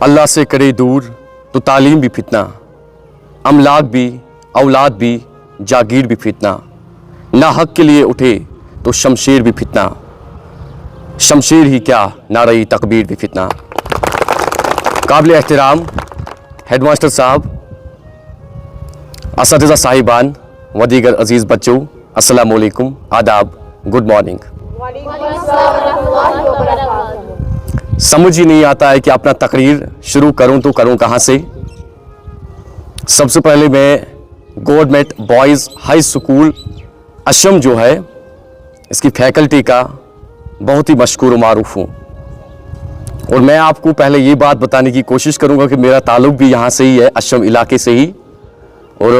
अल्लाह से करे दूर तो तालीम भी फितना, अमलाक भी, औलाद भी, जागीर भी फितना। ना हक के लिए उठे तो शमशेर भी फितना, शमशेर ही क्या नारे तकबीर भी फितना। काबिल एहतराम हेडमास्टर साहब, असातिज़ा साहिबान व दीगर अजीज़ बच्चों, अस्सलाम वालेकुम, आदाब, गुड मॉर्निंग। समझ ही नहीं आता है कि अपना तकरीर शुरू करूं तो करूं कहां से। सबसे पहले मैं गवर्नमेंट बॉयज़ हाई स्कूल अशम जो है इसकी फैकल्टी का बहुत ही मशकूर व मारूफ हूँ, और मैं आपको पहले ये बात बताने की कोशिश करूंगा कि मेरा ताल्लुक भी यहाँ से ही है, अशम इलाके से ही। और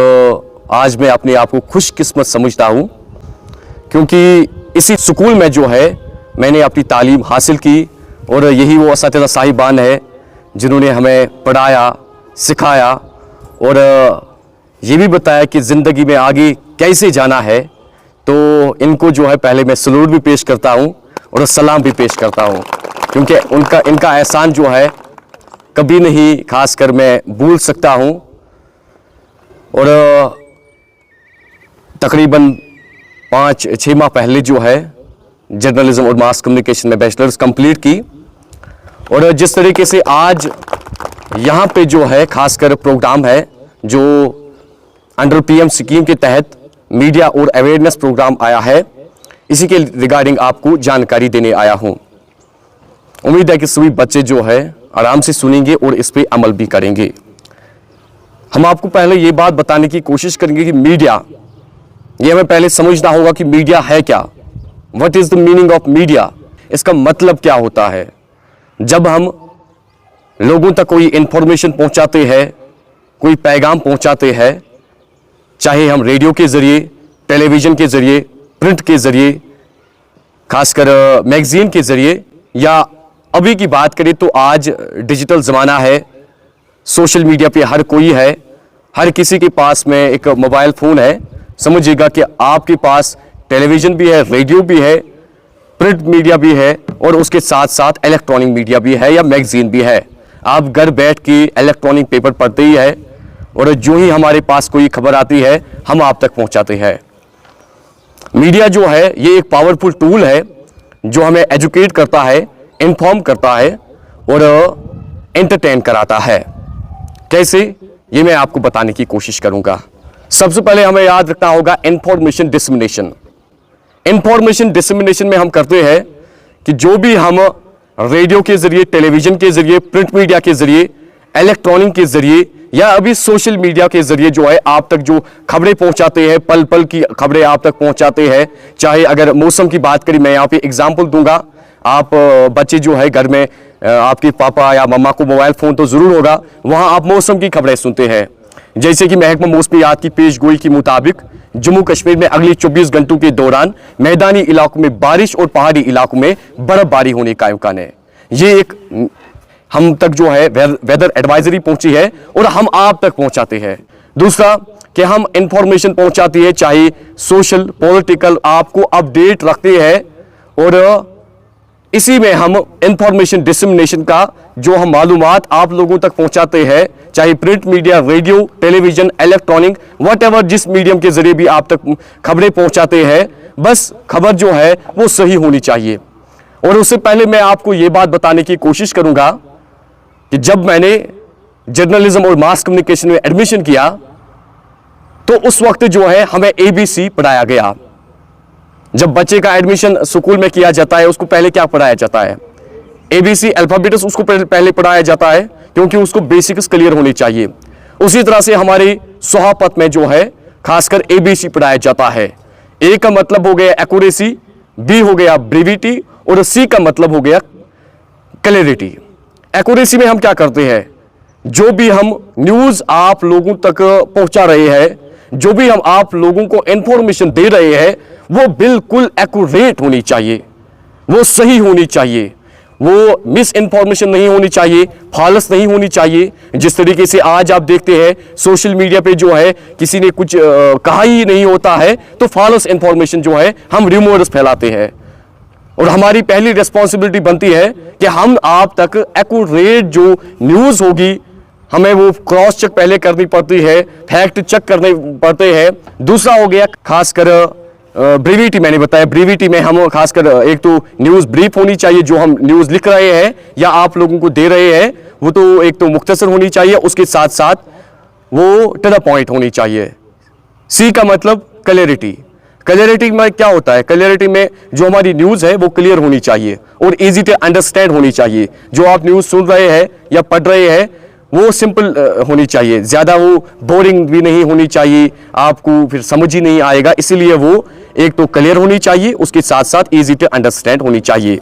आज मैं अपने आप को खुशकिस्मत समझता हूँ क्योंकि इसी स्कूल में जो है मैंने अपनी तालीम हासिल की, और यही वो असातिज़ा साहिबान है जिन्होंने हमें पढ़ाया, सिखाया और ये भी बताया कि ज़िंदगी में आगे कैसे जाना है। तो इनको जो है पहले मैं सलूट भी पेश करता हूँ और सलाम भी पेश करता हूँ, क्योंकि इनका एहसान जो है कभी नहीं खासकर मैं भूल सकता हूँ। और तकरीबन 5-6 माह पहले जो है जर्नलिज्म और मास कम्युनिकेशन में बैचलर्स कंप्लीट की, और जिस तरीके से आज यहाँ पे जो है खासकर प्रोग्राम है जो अंडर पीएम स्कीम के तहत मीडिया और अवेयरनेस प्रोग्राम आया है, इसी के रिगार्डिंग आपको जानकारी देने आया हूँ। उम्मीद है कि सभी बच्चे जो है आराम से सुनेंगे और इस पर अमल भी करेंगे। हम आपको पहले ये बात बताने की कोशिश करेंगे कि मीडिया, ये हमें पहले समझना होगा कि मीडिया है क्या, what is the meaning of media, इसका मतलब क्या होता है। जब हम लोगों तक कोई इंफॉर्मेशन पहुंचाते हैं, कोई पैगाम पहुंचाते हैं, चाहे हम रेडियो के जरिए, टेलीविजन के जरिए, प्रिंट के जरिए, खासकर मैगजीन के जरिए, या अभी की बात करें तो आज डिजिटल ज़माना है, सोशल मीडिया पे हर कोई है, हर किसी के पास में एक मोबाइल फ़ोन है। समझिएगा कि आपके पास टेलीविज़न भी है, रेडियो भी है, प्रिंट मीडिया भी है, और उसके साथ साथ इलेक्ट्रॉनिक मीडिया भी है या मैगजीन भी है। आप घर बैठ के इलेक्ट्रॉनिक पेपर पढ़ते ही है, और जो ही हमारे पास कोई खबर आती है हम आप तक पहुंचाते हैं। मीडिया जो है ये एक पावरफुल टूल है जो हमें एजुकेट करता है, इन्फॉर्म करता है और एंटरटेन कराता है। कैसे, ये मैं आपको बताने की कोशिश करूंगा। सबसे पहले हमें याद रखना होगा इंफॉर्मेशन डिसमिनेशन। इंफॉर्मेशन डिसमिनेशन में हम करते हैं कि जो भी हम रेडियो के जरिए, टेलीविजन के जरिए, प्रिंट मीडिया के जरिए, इलेक्ट्रॉनिक के जरिए या अभी सोशल मीडिया के जरिए जो है आप तक जो खबरें पहुंचाते हैं, पल पल की खबरें आप तक पहुंचाते हैं। चाहे अगर मौसम की बात करें, मैं यहाँ पे एग्जांपल दूंगा। आप बच्चे जो है घर में आपके पापा या मम्मा को मोबाइल फ़ोन तो ज़रूर होगा, वहाँ आप मौसम की खबरें सुनते हैं। जैसे कि महकमा मौसमियात की पेशगोई के मुताबिक जम्मू कश्मीर में अगले 24 घंटों के दौरान मैदानी इलाकों में बारिश और पहाड़ी इलाकों में बर्फबारी होने का इम्कान है। ये एक हम तक जो है वेदर एडवाइजरी पहुंची है और हम आप तक पहुंचाते हैं। दूसरा कि हम इंफॉर्मेशन पहुंचाती है, चाहे सोशल, पॉलिटिकल, आपको अपडेट रखते हैं, और इसी में हम इंफॉर्मेशन डिसमिनेशन का जो हम मालूमात आप लोगों तक पहुंचाते हैं, चाहे print media, radio, television, electronic, whatever जिस मीडियम के जरिए भी आप तक खबरें पहुंचाते हैं, बस खबर जो है वो सही होनी चाहिए। और उससे पहले मैं आपको ये बात बताने की कोशिश करूंगा कि जब मैंने जर्नलिज्म और मास कम्युनिकेशन में एडमिशन किया तो उस वक्त जो है हमें ABC पढ़ाया गया। जब बच्चे का एडमिशन स्कूल में किया जाता है उसको पहले क्या पढ़ाया जाता है? ABC अल्फाबेट्स उसको पहले पढ़ाया जाता है, क्योंकि उसको बेसिक्स क्लियर होनी चाहिए। उसी तरह से हमारी सहाफत में जो है खासकर ABC पढ़ाया जाता है। A का मतलब हो गया एक्यूरेसी, B हो गया ब्रीविटी, और C का मतलब हो गया क्लैरिटी। एक्यूरेसी में हम क्या करते हैं, जो भी हम न्यूज़ आप लोगों तक पहुंचा रहे हैं, जो भी हम आप लोगों को इंफॉर्मेशन दे रहे हैं, वो बिल्कुल एक्यूरेट होनी चाहिए, वो सही होनी चाहिए, वो मिस इन्फॉर्मेशन नहीं होनी चाहिए, फॉल्स नहीं होनी चाहिए। जिस तरीके से आज आप देखते हैं सोशल मीडिया पे जो है किसी ने कुछ कहा ही नहीं होता है तो फॉल्स इन्फॉर्मेशन जो है हम रूमर्स फैलाते हैं। और हमारी पहली रिस्पॉन्सिबिलिटी बनती है कि हम आप तक एक्यूरेट जो न्यूज़ होगी हमें वो क्रॉस चेक पहले करनी पड़ती है, फैक्ट चेक करने पड़ते हैं। दूसरा हो गया खासकर ब्रीविटी, मैंने बताया ब्रीविटी में हम खासकर एक तो न्यूज़ ब्रीफ होनी चाहिए, जो हम न्यूज़ लिख रहे हैं या आप लोगों को दे रहे हैं वो तो एक तो मुख्तसर होनी चाहिए, उसके साथ साथ वो टू द पॉइंट होनी चाहिए। सी का मतलब क्लियरिटी। क्लियरिटी में क्या होता है? क्लियरिटी में जो हमारी न्यूज़ है वो क्लियर होनी चाहिए और इजी टू अंडरस्टैंड होनी चाहिए। जो आप न्यूज़ सुन रहे हैं या पढ़ रहे हैं वो सिंपल होनी चाहिए, ज़्यादा वो बोरिंग भी नहीं होनी चाहिए, आपको फिर समझ ही नहीं आएगा। इसीलिए वो एक तो क्लियर होनी चाहिए, उसके साथ साथ इजी टू अंडरस्टैंड होनी चाहिए।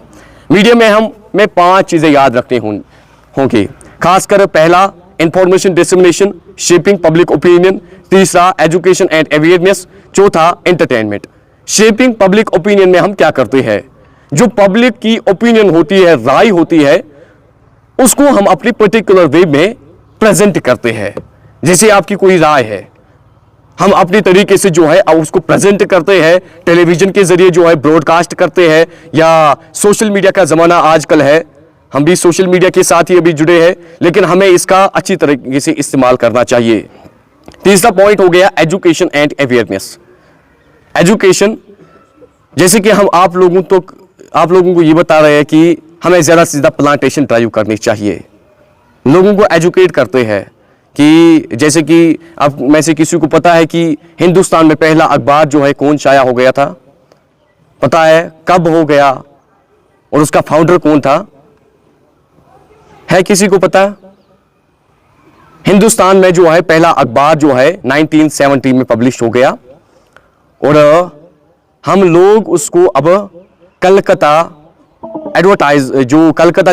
मीडिया में हमें 5 चीज़ें याद रखनी होंगी। खासकर पहला information dissemination, shaping public opinion, तीसरा एजुकेशन एंड अवेयरनेस, चौथा एंटरटेनमेंट। शेपिंग पब्लिक ओपिनियन में हम क्या करते हैं? जो पब्लिक की ओपिनियन होती है, राय होती है, उसको हम अपनी पर्टिकुलर वे में प्रेजेंट करते हैं। जैसे आपकी कोई राय है, हम अपने तरीके से जो है उसको प्रेजेंट करते हैं, टेलीविजन के जरिए जो है ब्रॉडकास्ट करते हैं, या सोशल मीडिया का जमाना आजकल है, हम भी सोशल मीडिया के साथ ही अभी जुड़े हैं, लेकिन हमें इसका अच्छी तरीके से इस्तेमाल करना चाहिए। तीसरा पॉइंट हो गया एजुकेशन एंड अवेयरनेस। एजुकेशन, जैसे कि हम आप लोगों को ये बता रहे हैं कि हमें ज़्यादा से ज़्यादा प्लांटेशन ड्राइव करनी चाहिए। लोगों को एजुकेट करते हैं कि जैसे कि आप में से किसी को पता है कि हिंदुस्तान में पहला अखबार जो है कौन शाया हो गया था? पता है कब हो गया और उसका फाउंडर कौन था? है किसी को पता? हिंदुस्तान में जो है पहला अखबार जो है 1970 में पब्लिश हो गया और हम लोग उसको अब कलकत्ता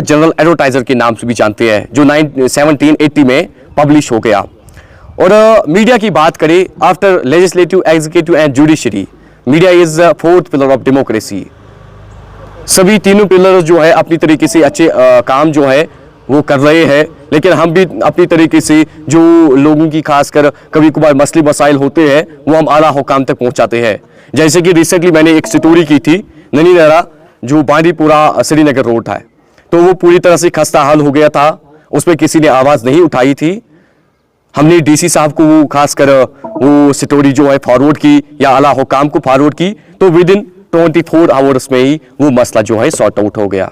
जनरल एडवर्टाइजर के नाम से भी जानते हैं, जो 1780 में पब्लिश हो गया। और मीडिया की बात करें, after legislative, executive and judiciary, media is fourth pillar of democracy. सभी तीनों पिलर जो है अपनी तरीके से अच्छे काम जो है वो कर रहे हैं, लेकिन हम भी अपनी तरीके से जो लोगों की खासकर कभी कभार मसले मसाइल होते हैं वो हम आला हुकाम तक पहुंचाते हैं। जैसे कि रिसेंटली मैंने एक स्टोरी की थी, ननी नहरा जो बांदीपुरा श्रीनगर रोड है, तो वो पूरी तरह से खस्ता हाल हो गया था, उस पर किसी ने आवाज़ नहीं उठाई थी। हमने डीसी साहब को वो खासकर वो स्टोरी जो है फॉरवर्ड की या आला हुकाम को फॉरवर्ड की, तो विद इन 24 आवर्स में ही वो मसला जो है सॉर्ट आउट हो गया।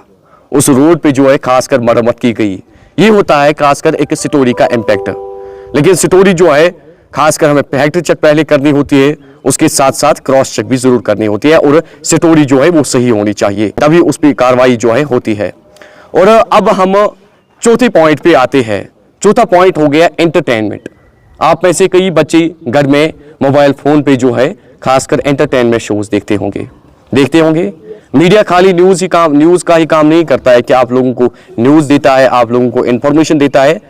उस रोड पे जो है खासकर मरम्मत की गई। ये होता है खासकर एक स्टोरी का इम्पैक्ट। लेकिन स्टोरी जो है खासकर हमें फैक्ट चेक पहले करनी होती है, उसके साथ साथ क्रॉस चेक भी जरूर करनी होती है, और स्टोरी जो है वो सही होनी चाहिए, तभी उस पर कार्रवाई जो है होती है। और अब हम चौथे पॉइंट पे आते हैं। चौथा पॉइंट हो गया एंटरटेनमेंट। आप में से कई बच्चे घर में मोबाइल फोन पे जो है खासकर एंटरटेनमेंट शोज देखते होंगे। मीडिया खाली न्यूज़ का ही काम नहीं करता है कि आप लोगों को न्यूज़ देता है, आप लोगों को इंफॉर्मेशन देता है।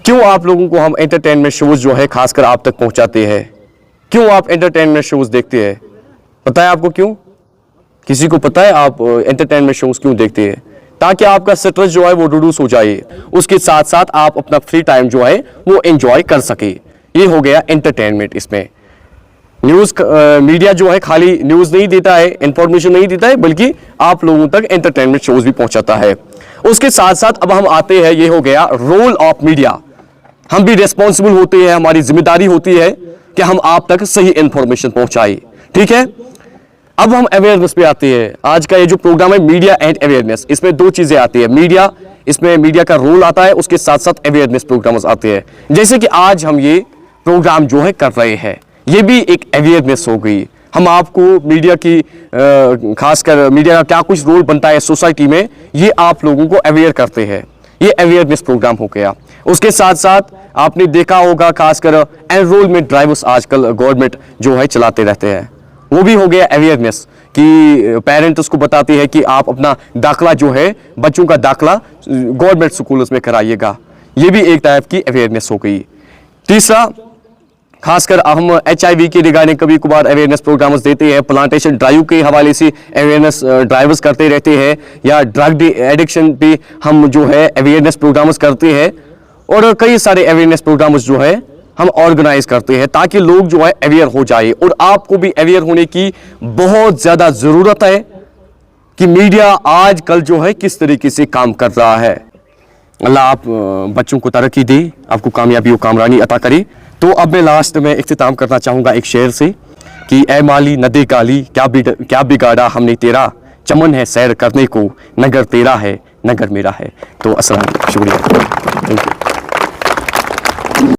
क्यों आप लोगों को हम एंटरटेनमेंट शोज जो है खासकर आप तक पहुंचाते हैं? क्यों आप एंटरटेनमेंट शोज देखते हैं? पता है आपको क्यों? किसी को पता है आप एंटरटेनमेंट शोज क्यों देखते हैं? ताकि आपका स्ट्रेस जो है वो रिड्यूस हो जाए, उसके साथ साथ आप अपना फ्री टाइम जो है वो एंजॉय कर सके। ये हो गया एंटरटेनमेंट। इसमें मीडिया जो है खाली न्यूज़ नहीं देता है, इंफॉर्मेशन नहीं देता है, बल्कि आप लोगों तक एंटरटेनमेंट शोज भी पहुंचाता है। उसके साथ साथ अब हम आते हैं, ये हो गया रोल ऑफ मीडिया। हम भी रिस्पॉन्सिबल होते हैं, हमारी जिम्मेदारी होती है कि हम आप तक सही इंफॉर्मेशन पहुंचाए। ठीक है, अब हम अवेयरनेस पे आते हैं। आज का ये जो प्रोग्राम है मीडिया एंड अवेयरनेस, इसमें 2 चीजें आती है। इसमें मीडिया का रोल आता है, उसके साथ साथ अवेयरनेस प्रोग्राम्स आते हैं। जैसे कि आज हम ये प्रोग्राम जो है कर रहे हैं, ये भी एक अवेयरनेस हो गई। हम आपको मीडिया की खासकर मीडिया का क्या कुछ रोल बनता है सोसाइटी में, ये आप लोगों को अवेयर करते हैं। ये अवेयरनेस प्रोग्राम हो गया। उसके साथ साथ आपने देखा होगा खासकर एनरोलमेंट ड्राइव्स आजकल गवर्नमेंट जो है चलाते रहते हैं, वो भी हो गया अवेयरनेस कि पेरेंट्स उसको बताते हैं कि आप अपना दाखला जो है, बच्चों का दाखला गवर्नमेंट स्कूल्स में कराइएगा। ये भी एक टाइप की अवेयरनेस हो गई। तीसरा, खासकर हम HIV के रिगार्डिंग कभी कभार अवेयरनेस प्रोग्राम्स देते हैं, प्लांटेशन ड्राइव के हवाले से अवेयरनेस ड्राइव्स करते रहते हैं, या ड्रग एडिक्शन पे हम जो है अवेयरनेस प्रोग्राम्स करते हैं, और कई सारे अवेयरनेस प्रोग्राम्स जो है हम ऑर्गेनाइज करते हैं ताकि लोग जो है अवेयर हो जाए। और आपको भी अवेयर होने की बहुत ज़्यादा ज़रूरत है, कि मीडिया आजकल जो है किस तरीके से काम कर रहा है। अल्लाह आप बच्चों को तरक्की दे, आपको कामयाबी और कामरानी अता करे। तो अब मैं लास्ट में इख्तिताम करना चाहूँगा एक शेर से कि ए माली नदे काली क्या बिगाड़ा हमने तेरा, चमन है सैर करने को, नगर तेरा है नगर मेरा है। तो अस्सलाम, शुक्रिया, थैंक यू।